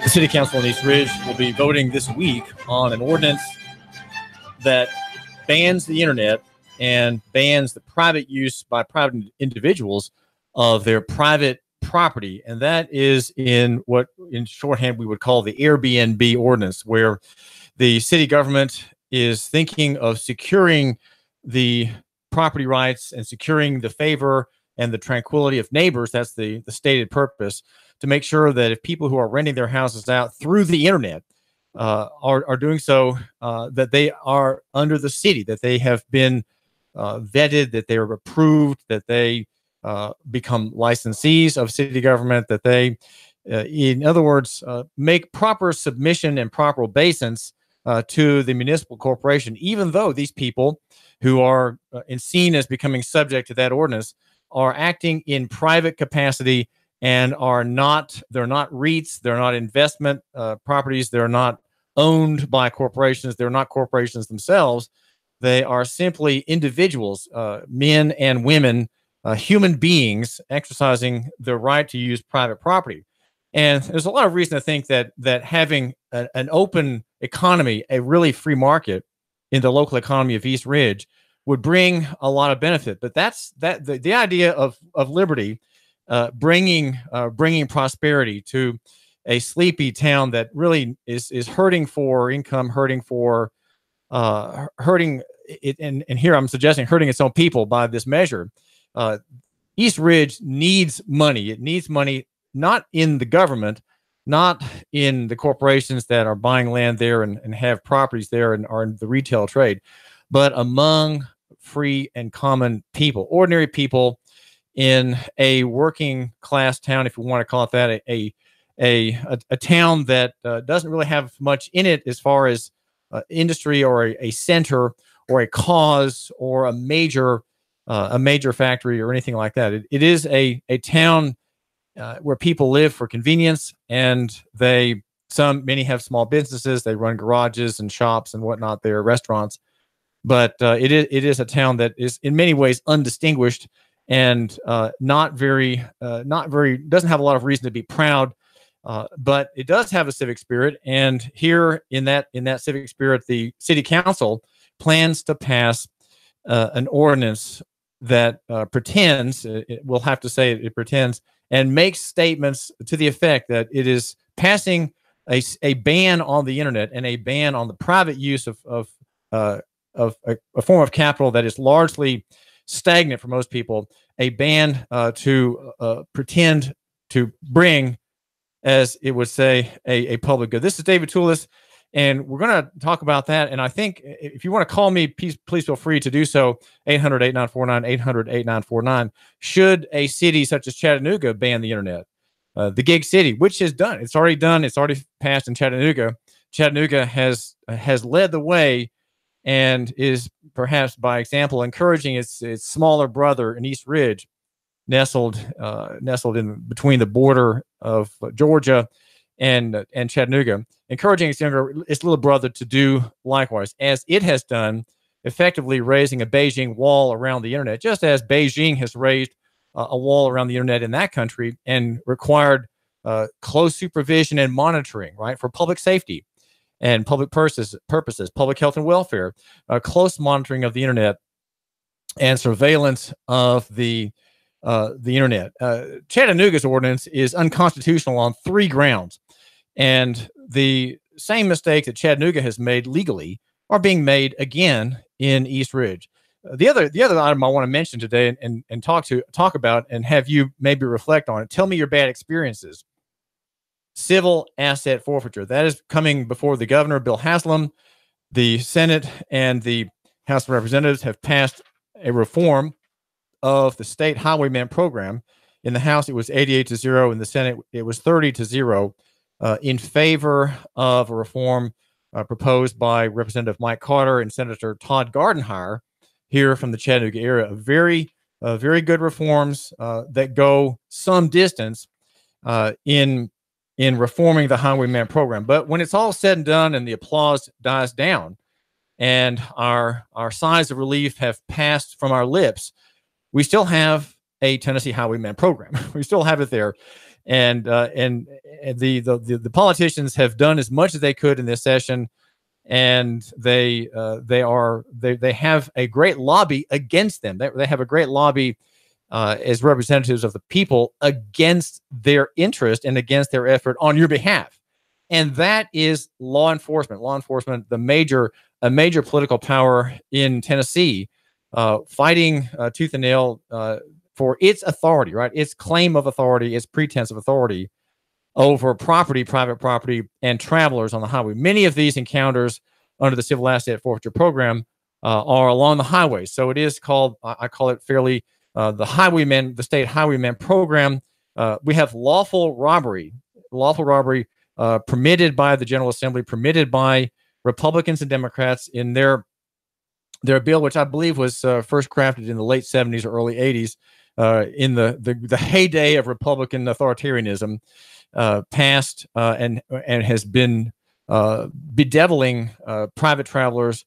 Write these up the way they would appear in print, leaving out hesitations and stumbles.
The City Council in East Ridge will be voting this week on an ordinance that bans the internet and bans the private use by private individuals of their private property. And that is in what in shorthand we would call the Airbnb ordinance, where the city government is thinking of securing the property rights and securing the favor and the tranquility of neighbors. That's the stated purpose, to make sure that if people who are renting their houses out through the internet are doing so, that they are under the city, that they have been vetted, that they are approved, that they become licensees of city government, that they, in other words, make proper submission and proper obeisance to the municipal corporation, even though these people who are seen as becoming subject to that ordinance are acting in private capacity and they're not REITs, they're not investment properties, they're not owned by corporations, they're not corporations themselves. They are simply individuals, men and women, human beings exercising their right to use private property. And there's a lot of reason to think that having an open economy, a really free market in the local economy of East Ridge would bring a lot of benefit. But the idea of liberty, bringing prosperity to a sleepy town that really is hurting for income, hurting it, and here I'm suggesting hurting its own people by this measure. East Ridge needs money. It needs money not in the government, not in the corporations that are buying land there and have properties there and are in the retail trade, but among free and common people, ordinary people in a working class town, if you want to call it that, a town that doesn't really have much in it as far as industry or a center or a cause or a major factory or anything like that. It is a town where people live for convenience, and many have small businesses. They run garages and shops and whatnot. There are restaurants, but it is a town that is in many ways undistinguished and not very doesn't have a lot of reason to be proud. But it does have a civic spirit, and here in that civic spirit, the city council plans to pass an ordinance that pretends, we'll have to say it pretends, and makes statements to the effect that it is passing a ban on the internet and a ban on the private use of a form of capital that is largely stagnant for most people, a ban to pretend to bring, as it would say, a public good. This is David Toulis, and we're going to talk about that. And I think if you want to call me, please feel free to do so. 800-8949, 800-8949. Should a city such as Chattanooga ban the internet? The gig city, which is done. It's already done. It's already passed in Chattanooga. Chattanooga has led the way and is perhaps by example encouraging its smaller brother in East Ridge, nestled in between the border of Georgia and Chattanooga, encouraging its little brother to do likewise, as it has done, effectively raising a Beijing wall around the internet, just as Beijing has raised a wall around the internet in that country and required close supervision and monitoring, right, for public safety and public purposes, public health and welfare, close monitoring of the internet and surveillance of the internet. Chattanooga's ordinance is unconstitutional on 3 grounds, and the same mistake that Chattanooga has made legally are being made again in East Ridge. The other item I want to mention today and talk about and have you maybe reflect on it. Tell me your bad experiences. Civil asset forfeiture. That is coming before the governor, Bill Haslam. The Senate and the House of Representatives have passed a reform of the state highwayman program. In the House, it was 88-0. In the Senate, it was 30-0 in favor of a reform proposed by Representative Mike Carter and Senator Todd Gardenhire here from the Chattanooga area. Very good reforms that go some distance in reforming the highwayman program. But when it's all said and done and the applause dies down and our sighs of relief have passed from our lips, we still have a Tennessee highwayman program. We still have it there. And the politicians have done as much as they could in this session, and they have a great lobby against them. They have a great lobby as representatives of the people against their interest and against their effort on your behalf. And that is law enforcement. Law enforcement, a major political power in Tennessee, fighting tooth and nail for its authority, right? Its claim of authority, its pretense of authority over property, private property, and travelers on the highway. Many of these encounters under the civil asset forfeiture program are along the highway. So it is called, I call it fairly, the highwayman, the state highwayman program. We have lawful robbery permitted by the General Assembly, permitted by Republicans and Democrats in their bill, which I believe was first crafted in the late 70s or early 80s, in the heyday of Republican authoritarianism, passed and has been bedeviling private travelers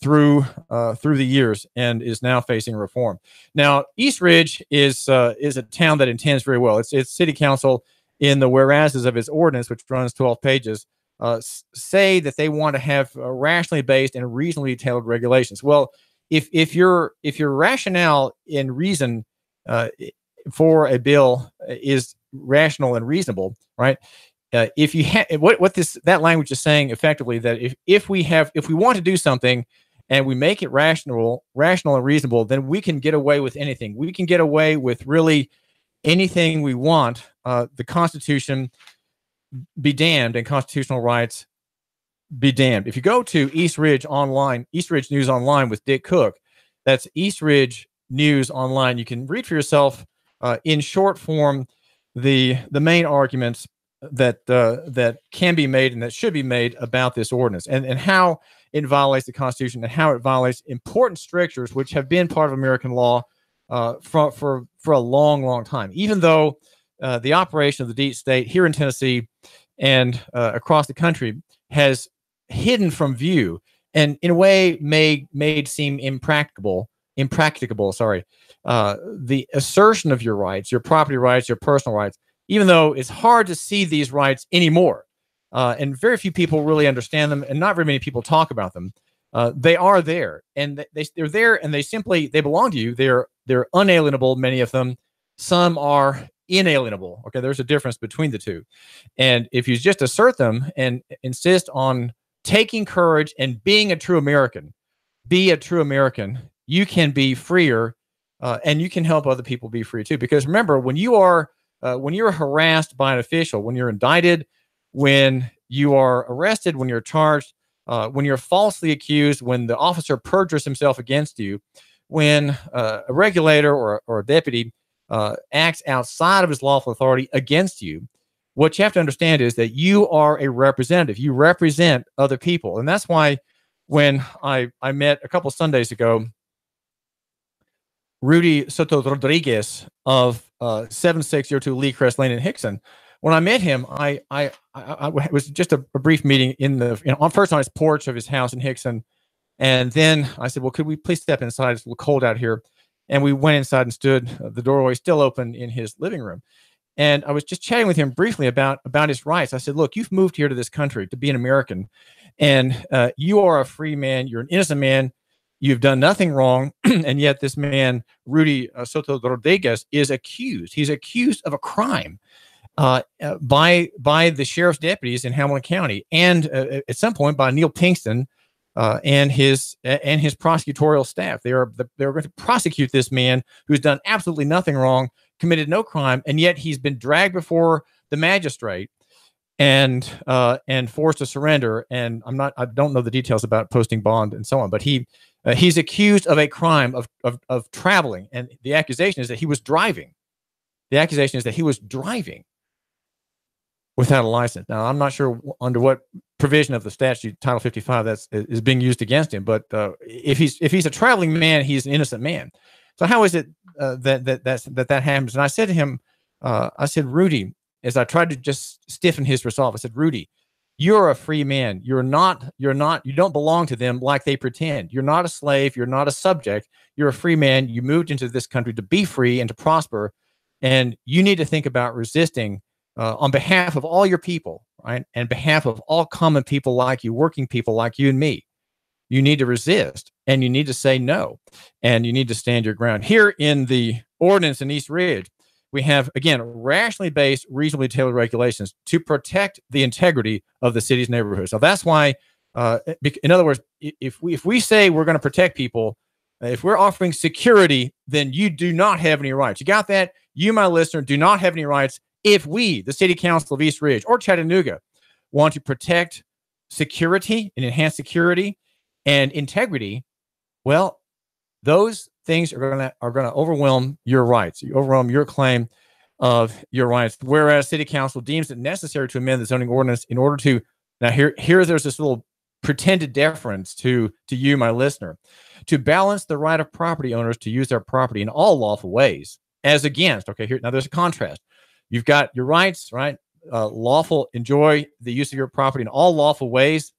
through the years, and is now facing reform. Now, East Ridge is a town that intends very well. Its city council, in the whereases of its ordinance, which runs 12 pages, say that they want to have rationally based and reasonably tailored regulations. Well, if your rationale and reason for a bill is rational and reasonable, right? If you what that language is saying effectively, that if we want to do something and we make it rational and reasonable, then we can get away with anything. We can get away with really anything we want. The Constitution be damned, and constitutional rights be damned. If you go to East Ridge News Online with Dick Cook, that's East Ridge News Online. You can read for yourself in short form the main arguments that can be made and that should be made about this ordinance, and how it violates the Constitution, and how it violates important strictures which have been part of American law for a long time. Even though the operation of the deep state here in Tennessee and across the country has hidden from view, and in a way made seem impracticable. The assertion of your rights, your property rights, your personal rights, even though it's hard to see these rights anymore, and very few people really understand them, and not very many people talk about them. They are there, and they're there, and they belong to you. They're unalienable, many of them. Some are inalienable. Okay, there's a difference between the two. And if you just assert them and insist on taking courage and being a true American, you can be freer, and you can help other people be free too. Because remember, when you're harassed by an official, when you're indicted, when you are arrested, when you're charged, when you're falsely accused, when the officer perjures himself against you, when a regulator or a deputy acts outside of his lawful authority against you, what you have to understand is that you are a representative. You represent other people. And that's why when I met a couple Sundays ago Rudy Soto Rodriguez of 7602 Lee Crest Lane in Hickson, when I met him, I was just a brief meeting first on his porch of his house in Hickson. And then I said, well, could we please step inside? It's a little cold out here. And we went inside and stood, the doorway still open, in his living room. And I was just chatting with him briefly about his rights. I said, look, you've moved here to this country to be an American, and you are a free man. You're an innocent man. You've done nothing wrong. And yet this man, Rudy Soto Rodriguez, is accused. He's accused of a crime by the sheriff's deputies in Hamilton County, and at some point by Neil Pinkston and his prosecutorial staff. They're going to prosecute this man who's done absolutely nothing wrong, committed no crime, and yet he's been dragged before the magistrate and forced to surrender. And I don't know the details about posting bond and so on, but he's accused of a crime of traveling, and the accusation is that he was driving. The accusation is that he was driving without a license. Now, I'm not sure under what provision of the statute, Title 55, is being used against him. But if he's a traveling man, he's an innocent man. So how is it that happens? And I said to him, I said, Rudy, as I tried to just stiffen his resolve, I said, Rudy, you're a free man. You don't belong to them like they pretend. You're not a slave. You're not a subject. You're a free man. You moved into this country to be free and to prosper. And you need to think about resisting on behalf of all your people, right? And behalf of all common people like you, working people like you and me. You need to resist, and you need to say no, and you need to stand your ground. Here in the ordinance in East Ridge, we have, again, rationally based, reasonably tailored regulations to protect the integrity of the city's neighborhood. So that's why, in other words, if we say we're going to protect people, if we're offering security, then you do not have any rights. You got that? You, my listener, do not have any rights. If we, the City Council of East Ridge or Chattanooga, want to protect security and enhance security and integrity, well, those things are going to overwhelm your rights. You overwhelm your claim of your rights. Whereas City Council deems it necessary to amend the zoning ordinance in order to, now there's this little pretended deference to you, my listener, to balance the right of property owners to use their property in all lawful ways, as against, okay, here, now there's a contrast. You've got your rights, right? Lawful, enjoy the use of your property in all lawful ways.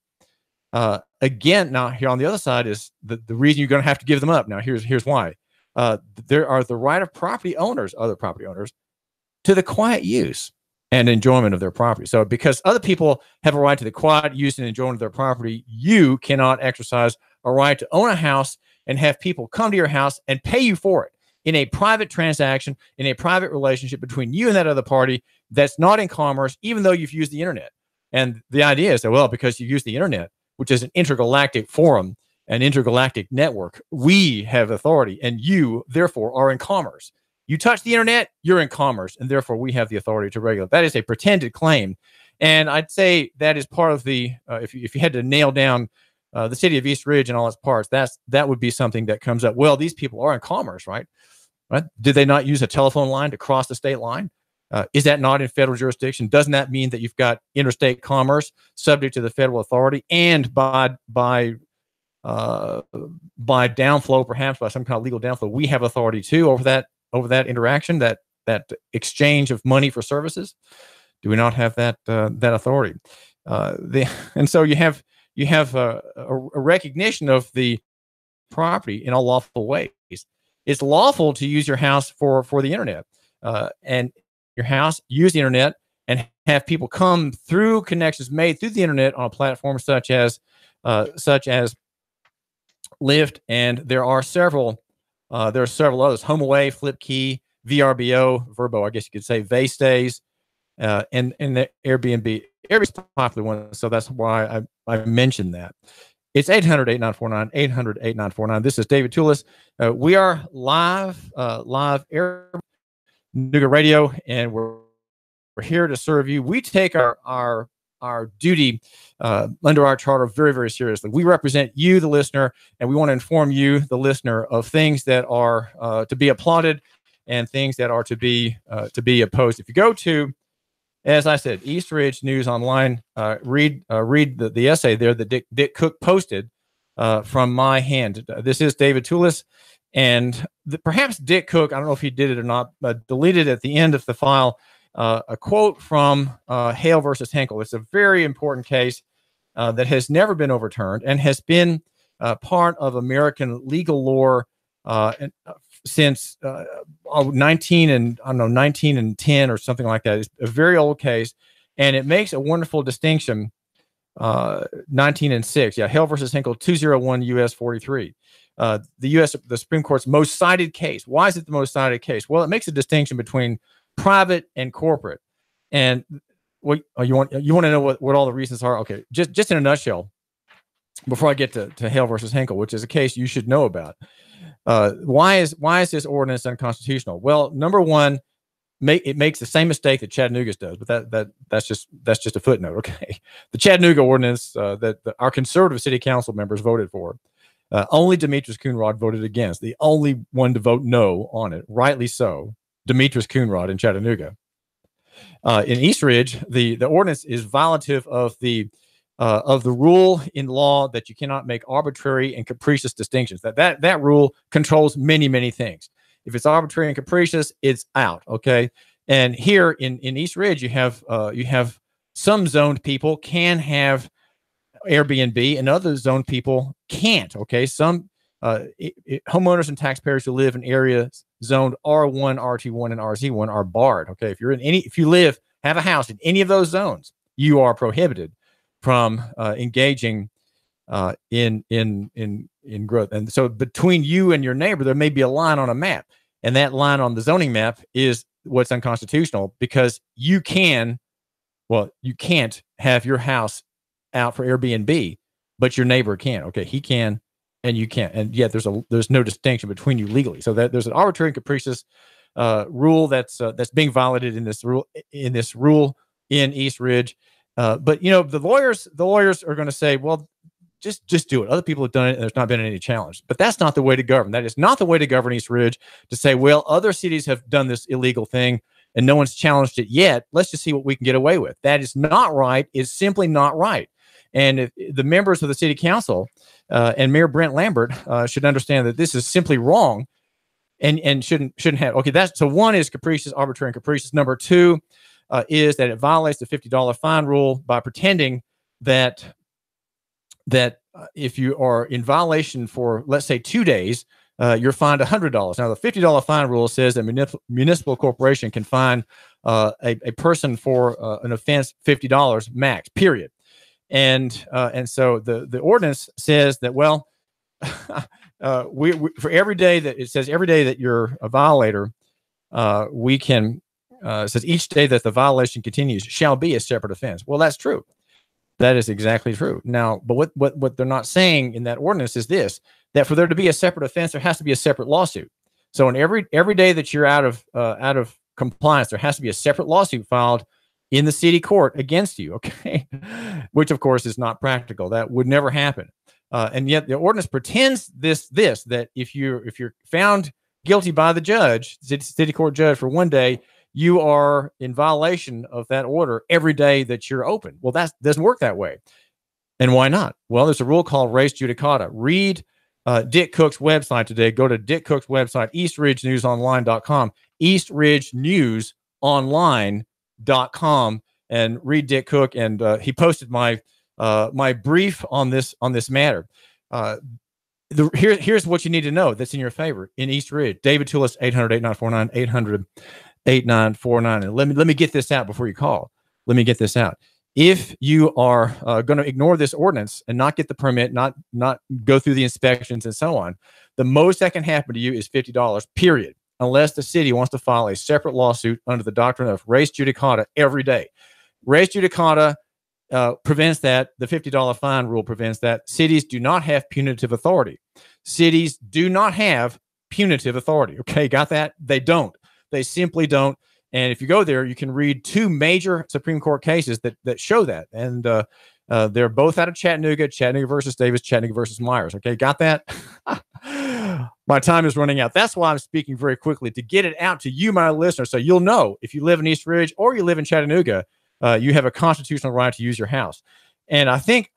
Again, now here on the other side is the reason you're going to have to give them up. Now here's why. There are the right of property owners, other property owners, to the quiet use and enjoyment of their property. So because other people have a right to the quiet use and enjoyment of their property, you cannot exercise a right to own a house and have people come to your house and pay you for it in a private transaction, in a private relationship between you and that other party that's not in commerce, even though you've used the internet. And the idea is that, well, because you use the internet, which is an intergalactic forum, an intergalactic network, we have authority, and you, therefore, are in commerce. You touch the internet, you're in commerce, and therefore we have the authority to regulate. That is a pretended claim. And I'd say that is part of the, if you had to nail down the city of East Ridge and all its parts, that would be something that comes up. Well, these people are in commerce, right? Did they not use a telephone line to cross the state line? Is that not in federal jurisdiction? Doesn't that mean that you've got interstate commerce subject to the federal authority, and by downflow, perhaps by some kind of legal downflow, we have authority too over that interaction, that exchange of money for services? Do we not have that authority? And so you have a recognition of the property in all lawful ways. It's lawful to use your house for the internet, and your house, use the internet, and have people come through connections made through the internet on a platform such as Lyft, and there are several others: HomeAway, FlipKey, VRBO, Verbo, I guess you could say, Vaystays, and the Airbnb. Airbnb's a popular one, so that's why I mentioned that. It's 800-8949, 800-8949. This is David Toulis. We are live air Chattanooga Radio, and we're here to serve you. We take our duty under our charter very, very seriously. We represent you, the listener, and we want to inform you, the listener, of things that are to be applauded and things that are to be opposed. If you go to, as I said, East Ridge News Online, read the essay there that Dick Cook posted from my hand. This is David Toulis. And perhaps Dick Cook, I don't know if he did it or not, but deleted at the end of the file a quote from Hale versus Henkel. It's a very important case that has never been overturned and has been part of American legal lore since 1910 or something like that. It's a very old case, and it makes a wonderful distinction. 1906, Hale versus Henkel, 201 U.S. 43. The Supreme Court's most cited case. Why is it the most cited case? Well, it makes a distinction between private and corporate. And you want to know what all the reasons are? Okay, just in a nutshell, before I get to Hale versus Henkel, which is a case you should know about. Why is this ordinance unconstitutional? Well, number one, it makes the same mistake that Chattanooga's does, but that's just a footnote. Okay, the Chattanooga ordinance that our conservative city council members voted for. Only Demetrius Coonrod voted against. The only one to vote no on it, rightly so, Demetrius Coonrod in Chattanooga. In East Ridge, the ordinance is violative of the rule in law that you cannot make arbitrary and capricious distinctions. That rule controls many things. If it's arbitrary and capricious, it's out. Okay, and here in East Ridge, you have some zoned people can have Airbnb, and other zoned people can't. Okay, some homeowners and taxpayers who live in areas zoned R1, R2-1, and RZ1 are barred. Okay, if you have a house in any of those zones, you are prohibited from engaging in growth. And so between you and your neighbor, there may be a line on a map, and that line on the zoning map is what's unconstitutional, because you can't have your house out for Airbnb, but your neighbor can. Okay, he can, and you can't, and yet there's no distinction between you legally. So that there's an arbitrary and capricious rule that's being violated in this rule in East Ridge. But the lawyers are going to say, well, just do it. Other people have done it, and there's not been any challenge. But that's not the way to govern. That is not the way to govern East Ridge, to say, well, other cities have done this illegal thing and no one's challenged it yet. Let's just see what we can get away with. That is not right. It's simply not right. And if the members of the city council and Mayor Brent Lambert should understand that this is simply wrong and shouldn't have. Okay, so one is capricious, arbitrary, and capricious. Number two is that it violates the $50 fine rule by pretending that if you are in violation for, let's say, 2 days, you're fined $100. Now, the $50 fine rule says that municipal corporation can fine a person for an offense $50 max, period. And so the ordinance says that, well, for every day that you're a violator, we can says each day that the violation continues shall be a separate offense. Well, that's true. That is exactly true. Now, but what they're not saying in that ordinance is this: that for there to be a separate offense, there has to be a separate lawsuit. So in every day that you're out of compliance, there has to be a separate lawsuit filed in the city court against you. Okay, which of course is not practical. That would never happen. And yet the ordinance pretends that if you're found guilty by the judge, city court judge, for 1 day, you are in violation of that order every day that you're open. Well, that doesn't work that way. And why not? Well, there's a rule called res judicata. Read Dick Cook's website today. Go to Dick Cook's website, eastridgenewsonline.com, eastridgenewsonline.com, and read Dick Cook. And he posted my brief on this matter. Here's what you need to know that's in your favor in East Ridge. David Toulis, 800-8949, 800-8949. And let me get this out before you call. Let me get this out. If you are going to ignore this ordinance and not get the permit, not go through the inspections and so on, the most that can happen to you is $50, period, unless the city wants to file a separate lawsuit under the doctrine of res judicata every day. Res judicata prevents that. The $50 fine rule prevents that. Cities do not have punitive authority. Cities do not have punitive authority. Okay, got that? They don't. They simply don't. And if you go there, you can read two major Supreme Court cases that show that. And they're both out of Chattanooga versus Davis, Chattanooga versus Myers. Okay, got that? My time is running out. That's why I'm speaking very quickly, to get it out to you, my listeners, so you'll know if you live in East Ridge or you live in Chattanooga, you have a constitutional right to use your house. And I think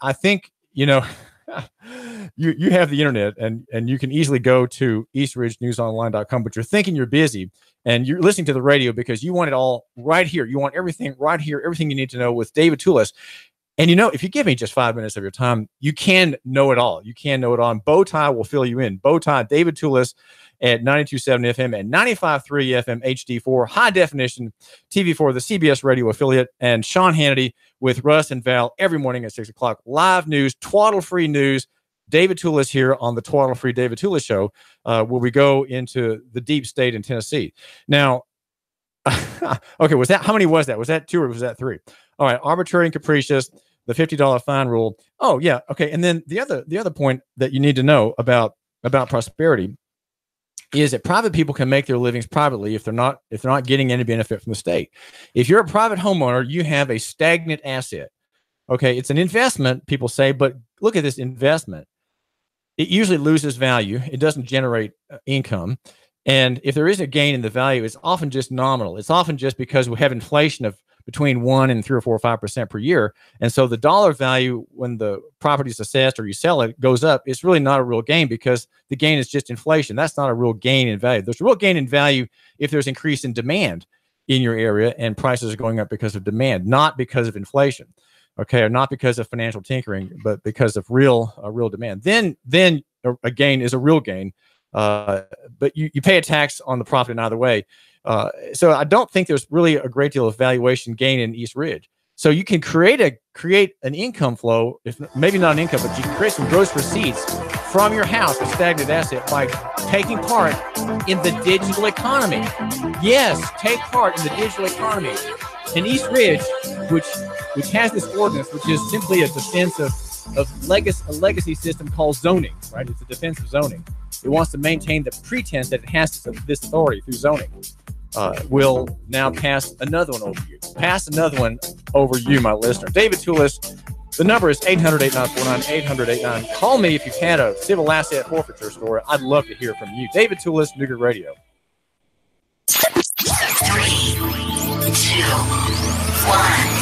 you have the internet, and you can easily go to eastridgenewsonline.com, but you're thinking you're busy and you're listening to the radio because you want it all right here. You want everything right here, everything you need to know with David Toulis. And if you give me just 5 minutes of your time, you can know it all. You can know it all. And Bowtie will fill you in. Bowtie, David Toulis at 92.7 FM and 95.3 FM HD4, high definition TV4, the CBS radio affiliate, and Sean Hannity with Russ and Val every morning at 6 o'clock. Live news, twaddle-free news. David Toulis here on the Twaddle-Free David Toulis Show, where we go into the deep state in Tennessee. Now, okay, how many was that? Was that 2 or was that 3? All right, arbitrary and capricious, the $50 fine rule. Oh, yeah, okay. And then the other point that you need to know about prosperity is that private people can make their livings privately if they're not getting any benefit from the state. If you're a private homeowner, you have a stagnant asset. Okay, it's an investment, people say, but look at this investment. It usually loses value. It doesn't generate income. And if there is a gain in the value, it's often just nominal. It's often just because we have inflation of between 1 and 3 or 4 or 5% per year. And so the dollar value, when the property is assessed or you sell it, goes up. It's really not a real gain because the gain is just inflation. That's not a real gain in value. There's a real gain in value if there's increase in demand in your area and prices are going up because of demand, not because of inflation. okay, not because of financial tinkering, but because of real demand. Then a gain is a real gain, but you pay a tax on the profit in either way. So I don't think there's really a great deal of valuation gain in East Ridge. So you can create an income flow, if maybe not an income, but you can create some gross receipts from your house, a stagnant asset, by taking part in the digital economy. Yes, take part in the digital economy. And East Ridge, which has this ordinance, which is simply a defense of a legacy system called zoning, right? It's a defense of zoning. It wants to maintain the pretense that it has this authority through zoning. Will now pass another one over you. Pass another one over you, my listener. David Toulis, the number is 800-8949, 800-89. Call me if you've had a civil asset forfeiture story. I'd love to hear from you. David Toulis, Nooga Radio. 3, 2, 1.